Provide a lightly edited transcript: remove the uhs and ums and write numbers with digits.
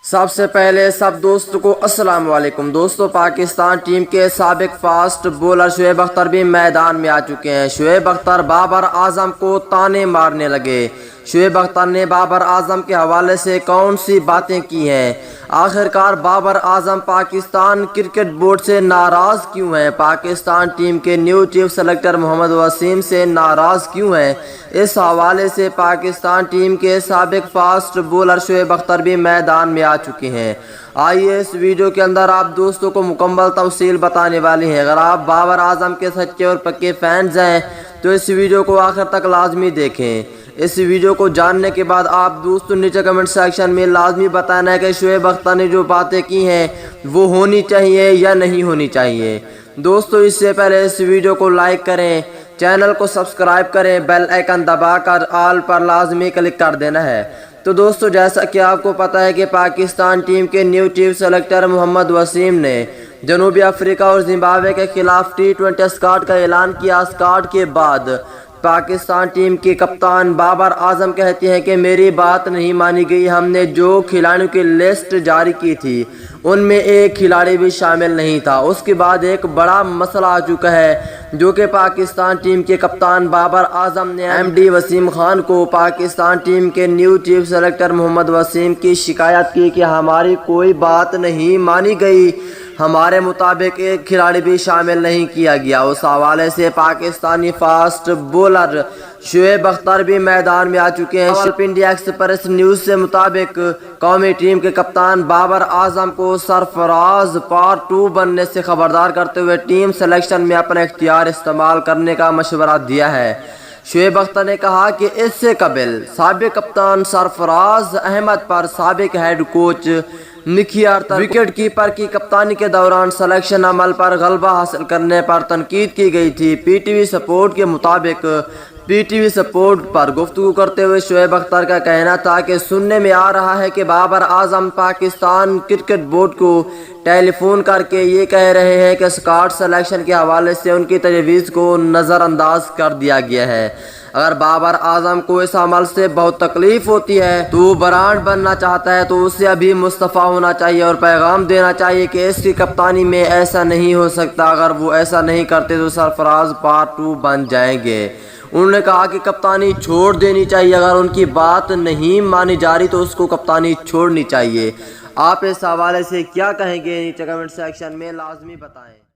सबसे पहले सब दोस्तों को अस्सलाम वालेकुम। दोस्तों, पाकिस्तान टीम के साबिक फास्ट बॉलर शुएब अख्तर भी मैदान में आ चुके हैं। शुएब अख्तर बाबर आजम को ताने मारने लगे। शुएब अख्तर ने बाबर आजम के हवाले से कौन सी बातें की हैं? आखिरकार बाबर आजम पाकिस्तान क्रिकेट बोर्ड से नाराज़ क्यों हैं? पाकिस्तान टीम के new chief selector Mohammad Wasim से नाराज़ क्यों हैं? इस हवाले से पाकिस्तान टीम के साबिक फास्ट बॉलर शुएब अख्तर भी मैदान में आ चुके हैं। आइए इस वीडियो के अंदर आप दोस्तों को मुकम्मल तफसील बताने वाले हैं। अगर आप बाबर आजम के सच्चे और पक्के फैंस हैं तो इस वीडियो को आखिर तक लाजमी देखें। इस वीडियो को जानने के बाद आप दोस्तों नीचे कमेंट सेक्शन में लाजमी बताना है कि शुएब अख्तर ने जो बातें की हैं वो होनी चाहिए या नहीं होनी चाहिए। दोस्तों, इससे पहले इस वीडियो को लाइक करें, चैनल को सब्सक्राइब करें, बेल आइकन दबाकर ऑल पर लाजमी क्लिक कर देना है। तो दोस्तों, जैसा कि आपको पता है कि पाकिस्तान टीम के new chief selector Mohammad Wasim ने जनूबी अफ्रीका और जिम्बाब्वे के खिलाफ T20 स्क्वाड का ऐलान किया। स्क्वाड के बाद पाकिस्तान टीम के कप्तान बाबर आजम कहते हैं कि मेरी बात नहीं मानी गई। हमने जो खिलाड़ियों की लिस्ट जारी की थी उनमें एक खिलाड़ी भी शामिल नहीं था। उसके बाद एक बड़ा मसला आ चुका है जो कि पाकिस्तान टीम के कप्तान बाबर आजम ने MD वसीम खान को पाकिस्तान टीम के new chief selector Mohammad Wasim की शिकायत की कि हमारी कोई बात नहीं मानी गई, हमारे मुताबिक एक खिलाड़ी भी शामिल नहीं किया गया। उस हवाले से पाकिस्तानी फास्ट बॉलर शुएब अख्तर भी मैदान में आ चुके हैं। इंडिया एक्सप्रेस न्यूज़ से मुताबिक कौमी टीम के कप्तान बाबर आजम को सरफराज पार्ट 2 बनने से खबरदार करते हुए टीम सिलेक्शन में अपना इख्तियार इस्तेमाल करने का मशवरा दिया है। शुएब अख्तर ने कहा कि इससे कबल साबिक कप्तान सरफराज अहमद पर साबिक हेड कोच निखियार विकेट कीपर की कप्तानी के दौरान सिलेक्शन अमल पर गलबा हासिल करने पर तनकीद की गई थी। PTV सपोर्ट के मुताबिक PTV सपोर्ट पर गुफ्तगू करते हुए शुएब अख्तर का कहना था कि सुनने में आ रहा है कि बाबर आजम पाकिस्तान क्रिकेट बोर्ड को टेलीफोन करके ये कह रहे हैं कि स्क्वाड सिलेक्शन के हवाले से उनकी तजवीज़ को नज़रअंदाज कर दिया गया है। अगर बाबर आजम को इस अमल से बहुत तकलीफ होती है तो वो ब्रांड बनना चाहता है तो उसे अभी मुस्तफ़ा होना चाहिए और पैगाम देना चाहिए कि इसकी कप्तानी में ऐसा नहीं हो सकता। अगर वो ऐसा नहीं करते तो सरफराज पार्ट 2 बन जाएंगे। उन्होंने कहा कि कप्तानी छोड़ देनी चाहिए, अगर उनकी बात नहीं मानी जा रही तो उसको कप्तानी छोड़नी चाहिए। आप इस हवाले से क्या कहेंगे? नीचे कमेंट सेक्शन में लाजमी बताएं।